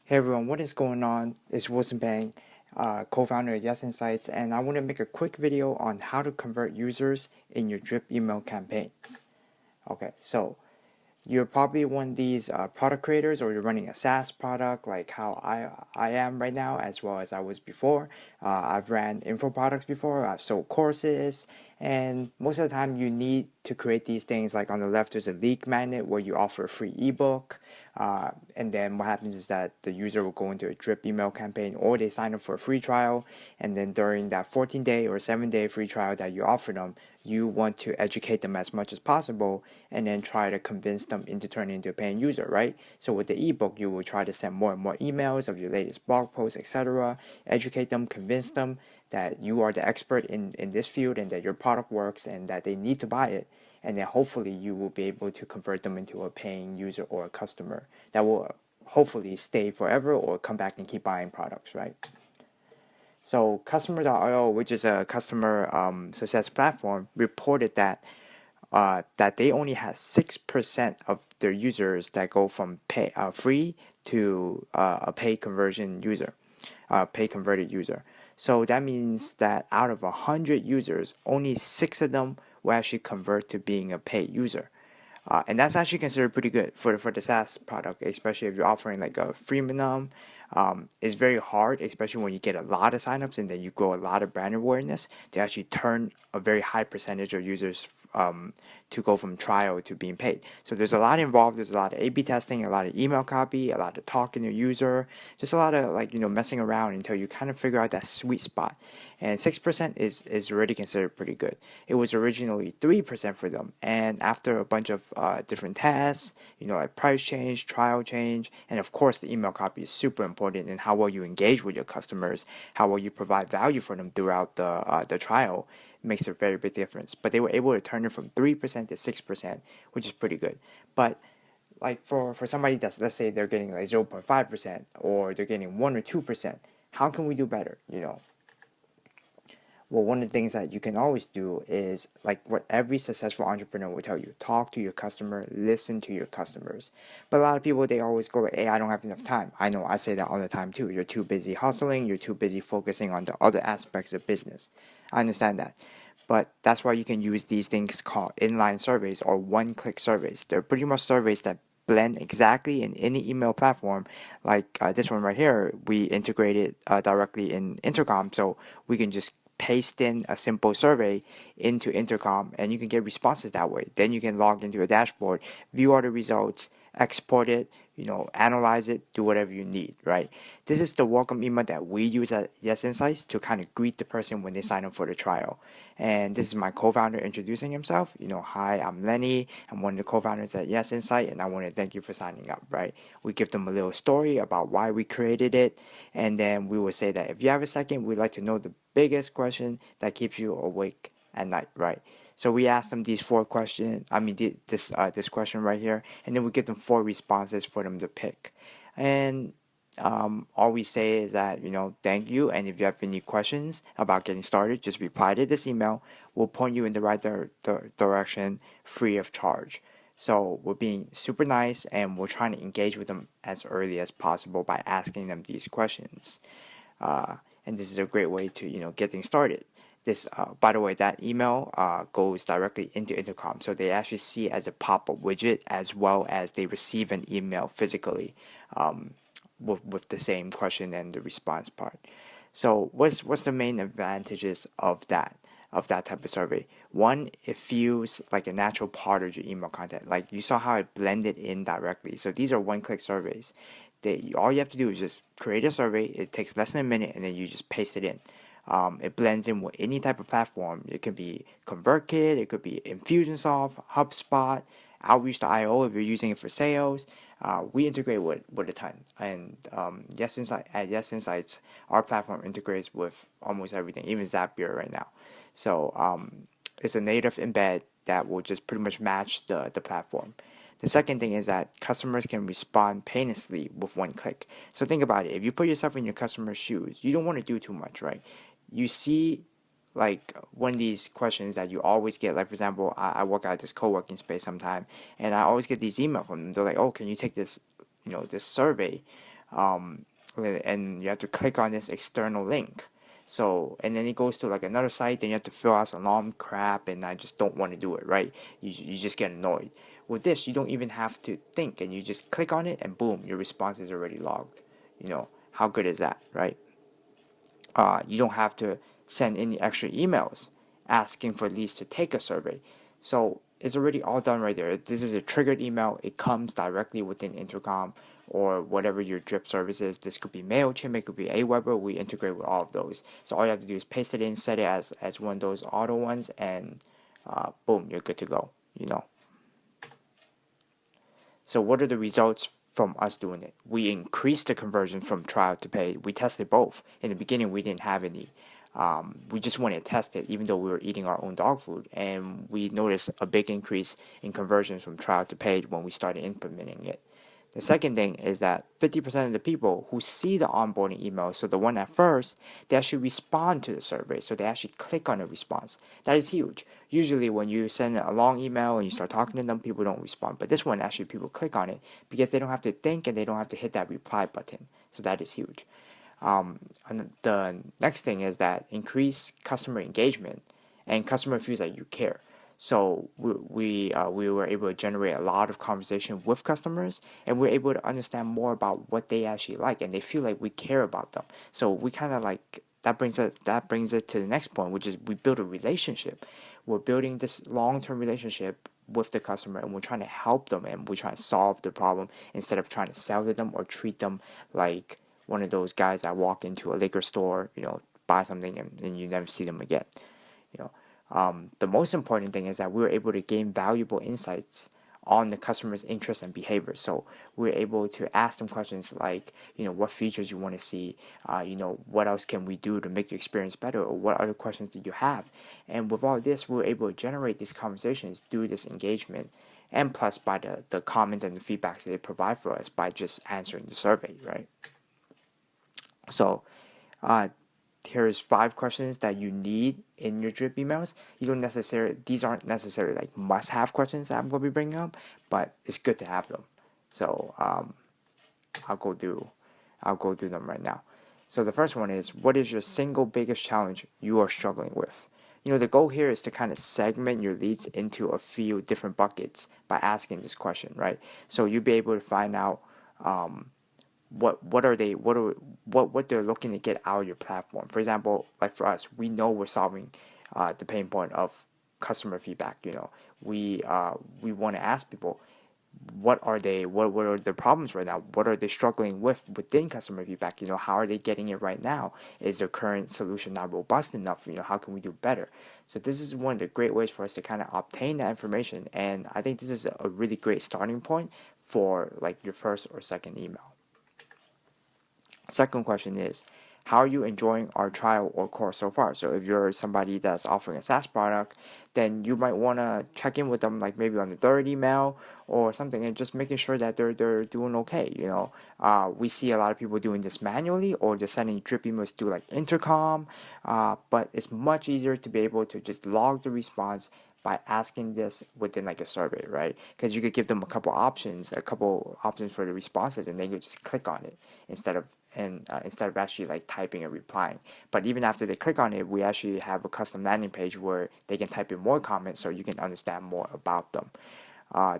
Hey everyone, what is going on? It's Wilson Bang, co-founder of YesInsights, and I want to make a quick video on how to convert users in your drip email campaigns. Okay, so you're probably one of these product creators, or you're running a SaaS product like how I am right now, as well as I was before. I've ran info products before, I've sold courses, and most of the time you need to create these things. Like on the left, there's a lead magnet where you offer a free ebook. And then what happens is that the user will go into a drip email campaign, or they sign up for a free trial. And then during that 14-day or 7-day free trial that you offer them, you want to educate them as much as possible and then try to convince them into turning into a paying user, right? So with the ebook, you will try to send more and more emails of your latest blog posts, etc. Educate them, convince them that you are the expert in this field and that your product works and that they need to buy it. And then hopefully you will be able to convert them into a paying user or a customer that will hopefully stay forever or come back and keep buying products, right? So Customer.io, which is a customer success platform, reported that they only had 6% of their users that go from free to a pay conversion user, pay converted user. So that means that out of 100 users, only 6 of them will actually convert to being a paid user. And that's actually considered pretty good for the SaaS product, especially if you're offering like a freemium. It's very hard, especially when you get a lot of signups and then you grow a lot of brand awareness, to actually turn a very high percentage of users to go from trial to being paid. So there's a lot involved. There's a lot of A/B testing, a lot of email copy, a lot of talking to user, just a lot of messing around until you kind of figure out that sweet spot. And 6% is already considered pretty good. It was originally 3% for them, and after a bunch of different tests, like price change, trial change, and of course the email copy is super important in how well you engage with your customers, how well you provide value for them throughout the trial. Makes a very big difference. But they were able to turn it from 3% to 6%, which is pretty good. But like for somebody that's, let's say they're getting like 0.5% or they're getting 1 or 2%, how can we do better? Well, one of the things that you can always do is like what every successful entrepreneur will tell you: talk to your customer, listen to your customers. But a lot of people, they always go like, hey, I don't have enough time. I know, I say that all the time too. You're too busy hustling, you're too busy focusing on the other aspects of business. I understand that. But that's why you can use these things called inline surveys or one-click surveys. They're pretty much surveys that blend exactly in any email platform. Like this one right here, we integrated directly in Intercom, so we can just paste in a simple survey into Intercom and you can get responses that way. Then you can log into a dashboard, view all the results, export it, analyze it, do whatever you need, right? This is the welcome email that we use at YesInsights to kind of greet the person when they sign up for the trial. And this is my co-founder introducing himself. Hi, I'm Lenny. I'm one of the co-founders at YesInsight, and I want to thank you for signing up, right? We give them a little story about why we created it, and then we will say that if you have a second, we'd like to know the biggest question that keeps you awake at night, right? So we ask them these 4 questions. This question right here, and then we give them 4 responses for them to pick. And all we say is that, thank you. And if you have any questions about getting started, just reply to this email. We'll point you in the right direction free of charge. So we're being super nice and we're trying to engage with them as early as possible by asking them these questions. And this is a great way to, get things started. This, by the way, that email goes directly into Intercom, so they actually see it as a pop-up widget as well as they receive an email physically with the same question and the response part. So what's the main advantages of that type of survey? One, it feels like a natural part of your email content. Like you saw how it blended in directly. So these are one-click surveys. All you have to do is just create a survey. It takes less than a minute, and then you just paste it in. It blends in with any type of platform. It could be ConvertKit, it could be Infusionsoft, HubSpot, Outreach.io if you're using it for sales. We integrate with a ton. And YesInsights, our platform integrates with almost everything, even Zapier right now. So it's a native embed that will just pretty much match the platform. The second thing is that customers can respond painlessly with one click. So think about it. If you put yourself in your customer's shoes, you don't want to do too much, right? You see like one of these questions that you always get, like for example, I work at this co-working space sometime, and I always get these emails from them. They're like, oh, can you take this, this survey and you have to click on this external link. So, and then it goes to like another site, then you have to fill out some long crap, and I just don't want to do it, right? You just get annoyed. With this, you don't even have to think, and you just click on it, and boom, your response is already logged. How good is that, right? You don't have to send any extra emails asking for leads to take a survey. So it's already all done right there. This is a triggered email. It comes directly within Intercom or whatever your drip service is. This could be MailChimp, it could be Aweber. We integrate with all of those. So all you have to do is paste it in, set it as one of those auto ones, and boom, you're good to go. So what are the results from us doing it? We increased the conversion from trial to paid. We tested both. In the beginning, we didn't have any. We just wanted to test it, even though we were eating our own dog food. And we noticed a big increase in conversions from trial to paid when we started implementing it. The second thing is that 50% of the people who see the onboarding email, so the one at first, they actually respond to the survey. So they actually click on the response. That is huge. Usually when you send a long email and you start talking to them, people don't respond. But this one, actually, people click on it because they don't have to think and they don't have to hit that reply button. So that is huge. And the next thing is that increase customer engagement and customer feels like you care. So we were able to generate a lot of conversation with customers, and we're able to understand more about what they actually like, and they feel like we care about them. So we kind of like that brings it to the next point, which is we build a relationship. We're building this long-term relationship with the customer, and we're trying to help them, and we're trying to solve the problem instead of trying to sell to them or treat them like one of those guys that walk into a liquor store, buy something and you never see them again. The most important thing is that we were able to gain valuable insights on the customer's interests and behavior. So we're able to ask them questions like, what features you want to see, what else can we do to make the experience better, or what other questions do you have? And with all this, we're able to generate these conversations through this engagement, and plus by the comments and the feedbacks that they provide for us by just answering the survey, right? So here's 5 questions that you need in your drip emails. These aren't necessarily like must-have questions that I'm going to be bringing up, but it's good to have them. So I'll go through them right now. So the first one is, what is your single biggest challenge you are struggling with? The goal here is to kind of segment your leads into a few different buckets by asking this question, right? So you'll be able to find out what they're looking to get out of your platform. For example, like for us, we know we're solving the pain point of customer feedback. We want to ask people, what are the problems right now? What are they struggling with within customer feedback? How are they getting it right now? Is their current solution not robust enough? How can we do better? So this is one of the great ways for us to kind of obtain that information, and I think this is a really great starting point for like your first or second email. Second question is, how are you enjoying our trial or course so far? So if you're somebody that's offering a SaaS product, then you might want to check in with them, like maybe on the third email or something, and just making sure that they're doing okay. We see a lot of people doing this manually, or just sending drip emails through like Intercom, but it's much easier to be able to just log the response by asking this within like a survey, right? Because you could give them a couple options for the responses, and they could just click on it instead of actually like typing and replying. But even after they click on it, we actually have a custom landing page where they can type in more comments so you can understand more about them.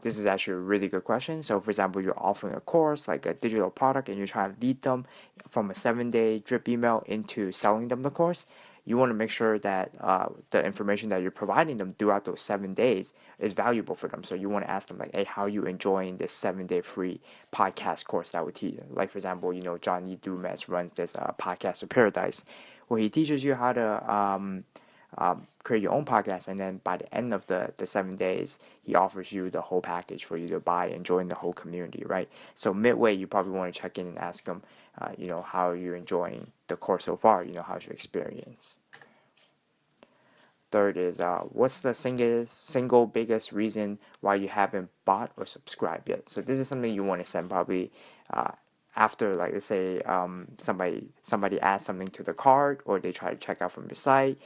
This is actually a really good question. So for example, you're offering a course, like a digital product, and you're trying to lead them from a 7-day drip email into selling them the course. You want to make sure that the information that you're providing them throughout those 7 days is valuable for them. So you want to ask them like, hey, how are you enjoying this 7-day free podcast course that we teach? Like for example, Johnny Dumas runs this Podcast of Paradise, where he teaches you how to create your own podcast, and then by the end of the 7 days, he offers you the whole package for you to buy and join the whole community, right? So midway, you probably want to check in and ask them, how are you enjoying the course so far? How's your experience? Third is, what's the single biggest reason why you haven't bought or subscribed yet? So this is something you want to send probably after, like, let's say somebody adds something to the cart, or they try to check out from your site,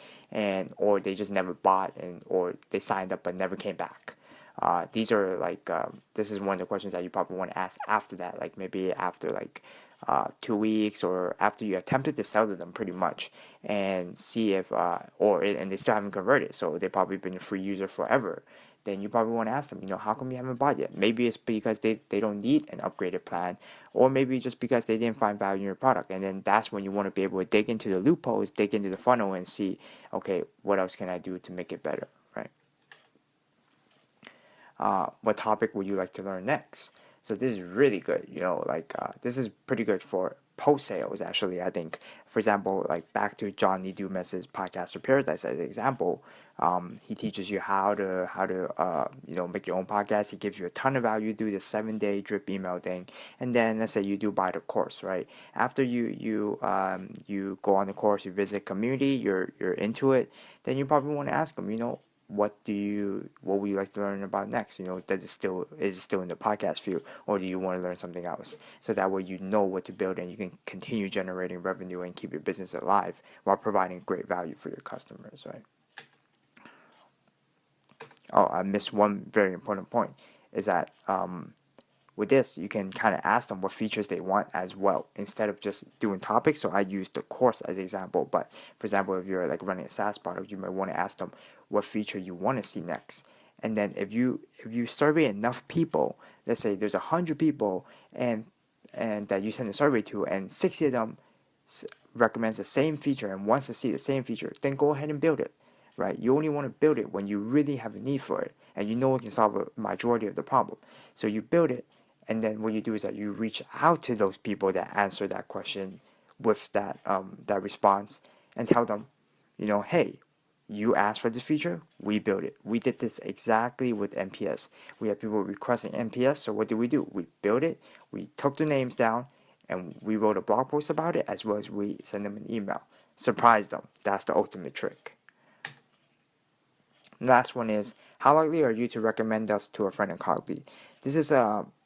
or they just never bought, or they signed up but never came back. These are like this is one of the questions that you probably want to ask after that, like maybe after like 2 weeks, or after you attempted to sell to them pretty much, and see if and they still haven't converted, so they've probably been a free user forever, then you probably want to ask them, how come you haven't bought yet? Maybe it's because they don't need an upgraded plan, or maybe just because they didn't find value in your product. And then that's when you want to be able to dig into the loopholes, dig into the funnel, and see, okay, what else can I do to make it better, right? What topic would you like to learn next? So this is really good, this is pretty good for post sales, actually. I think, for example, like back to Johnny Dumas's Podcaster Paradise as an example, he teaches you how to make your own podcast. He gives you a ton of value, do the 7-day drip email thing, and then let's say you do buy the course, right? After you go on the course, you visit community, you're into it, then you probably want to ask them, what would you like to learn about next? Is it still in the podcast field, or do you want to learn something else? So that way you know what to build, and you can continue generating revenue and keep your business alive while providing great value for your customers, right? Oh, I missed one very important point, is that with this, you can kind of ask them what features they want as well, instead of just doing topics. So I used the course as an example, but for example, if you're like running a SaaS product, you might want to ask them what feature you want to see next. And then if you survey enough people, let's say there's 100 people and that you send a survey to, and 60 of them recommends the same feature and wants to see the same feature, then go ahead and build it, right? You only want to build it when you really have a need for it, and you know it can solve a majority of the problem. So you build it, and then what you do is that you reach out to those people that answer that question with that response, and tell them, hey, you asked for this feature, we built it. We did this exactly with NPS. We had people requesting NPS, so what did? We built it, we took the names down, and we wrote a blog post about it, as well as we send them an email. Surprise them. That's the ultimate trick. Last one is, how likely are you to recommend us to a friend and colleague? This is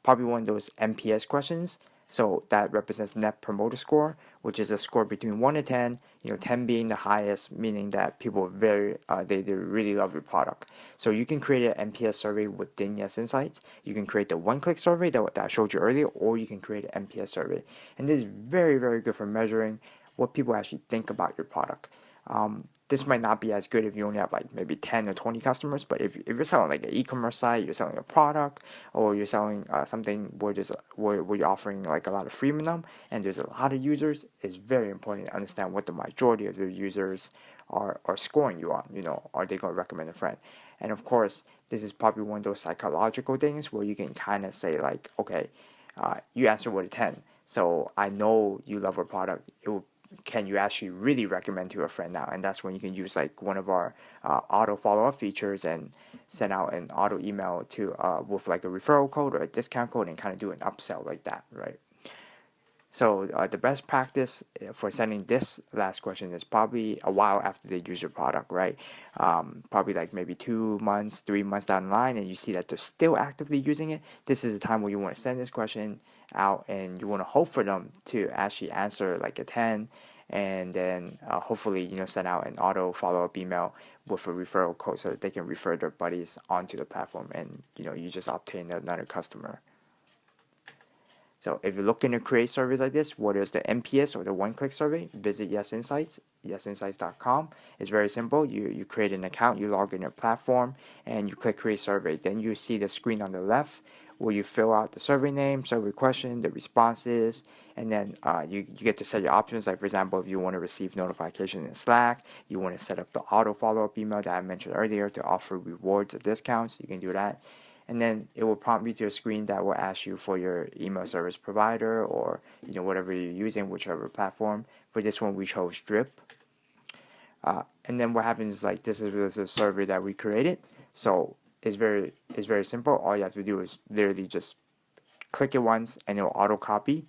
probably one of those NPS questions. So that represents Net Promoter Score, which is a score between 1 to 10. 10 being the highest, meaning that people they really love your product. So you can create an NPS survey within YesInsights. You can create the one-click survey that I showed you earlier, or you can create an NPS survey. And this is very, very good for measuring what people actually think about your product. This might not be as good if you only have like maybe 10 or 20 customers, but if you're selling like an e-commerce site, you're selling a product, or you're selling something where you're offering like a lot of freemium and there's a lot of users, it's very important to understand what the majority of your users are scoring you on. Are they going to recommend a friend? And of course, this is probably one of those psychological things where you can kind of say like, okay, you answered with a 10, so I know you love our product. Can you actually really recommend to a friend now? And that's when you can use like one of our auto follow-up features and send out an auto email to with like a referral code or a discount code, and kind of do an upsell like that, right? So the best practice for sending this last question is probably a while after they use your product, right? Probably like maybe 2 months, 3 months down the line, and you see that they're still actively using it. This is the time where you want to send this question out, and you want to hope for them to actually answer like a 10, and then hopefully send out an auto follow-up email with a referral code so that they can refer their buddies onto the platform, and you just obtain another customer. So if you're looking to create surveys like this, whether it's the NPS or the one-click survey, visit YesInsights, yesinsights.com. It's very simple. You create an account, you log in your platform, and you click create survey. Then you see the screen on the left where you fill out the survey name, survey question, the responses, and then you get to set your options. Like for example, if you want to receive notification in Slack, you want to set up the auto follow-up email that I mentioned earlier to offer rewards or discounts, you can do that. And then it will prompt you to a screen that will ask you for your email service provider, or whatever you're using, whichever platform. For this one, we chose Drip. And then what happens is like this is a survey that we created. So it's very simple. All you have to do is literally just click it once, and it'll auto copy.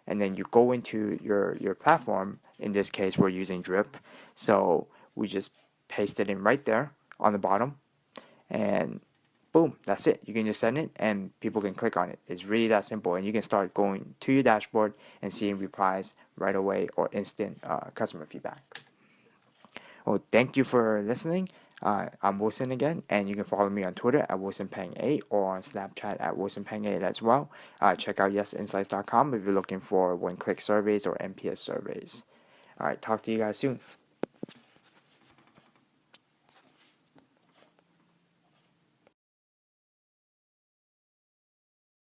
And then you go into your platform. In this case, we're using Drip, so we just paste it in right there on the bottom, and boom, that's it. You can just send it and people can click on it. It's really that simple, and you can start going to your dashboard and seeing replies right away or instant customer feedback. Well, thank you for listening. I'm Wilson again, and you can follow me on Twitter at WilsonPeng8 or on Snapchat at WilsonPeng8 as well. Check out YesInsights.com if you're looking for one-click surveys or NPS surveys. All right, talk to you guys soon.